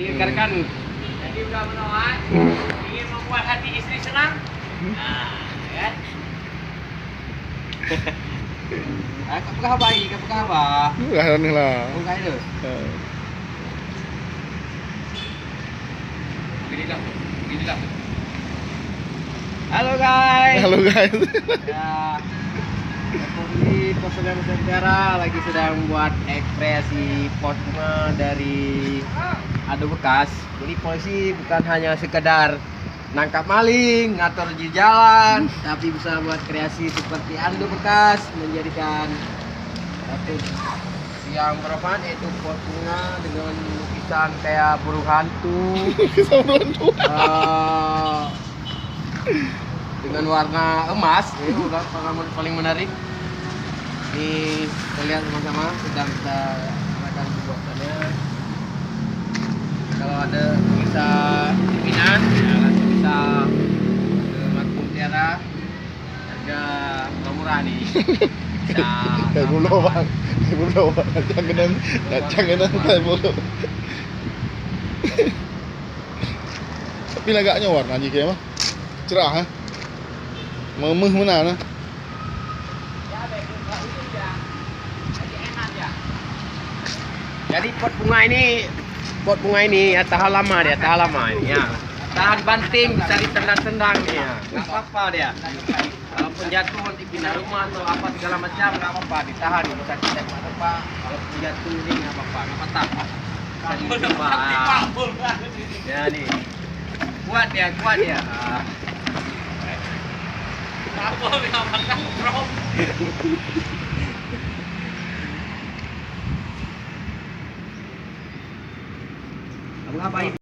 Diikarkan. Jadi udah menawan, ingin membuat hati istri senang. Nah, kan? Kapag bayi, kapag ba? Lah ni lah. Kung kaya tu. Gini lah. Halo guys. Halo guys. Ya, Polisi Pos Nusantara lagi sedang buat ekspresi pot bunga dari adu bekas. Jadi polisi bukan hanya sekedar nangkap maling, ngatur di jalan, tapi bisa buat kreasi seperti adu bekas, menjadikan satu yang bermanfaat yaitu pot bunga dengan lukisan kayak burung hantu. Kisah berantu. Dengan warna emas, ini udah pengalaman paling menarik. Ini kita lihat sama-sama sedang kita akan pembuatannya. Kalau ada bisa pimpinan, ya langsung bisa ke Makmum Tiara. Harga murah nih. Bisa. Kayak bulu bang. Kayak bulu bang. Jangan kayak bulu. Tapi agaknya warnanya kayak mah cerah ha. Memeh mana nah. Jadi pot bunga ini ya tahan lama dia, tahan lama ini ya. Tahan banting, bisa ditendang-tendang nih ya. Enggak apa-apa dia. Walaupun jatuh nanti pindah rumah atau apa segala macam enggak apa-apa, ditahan bisa kita apa. Walaupun jatuh ini enggak apa-apa, enggak patah. Bisa dicoba. Ya nih. Kuat dia. Apa yang makan bro? Apa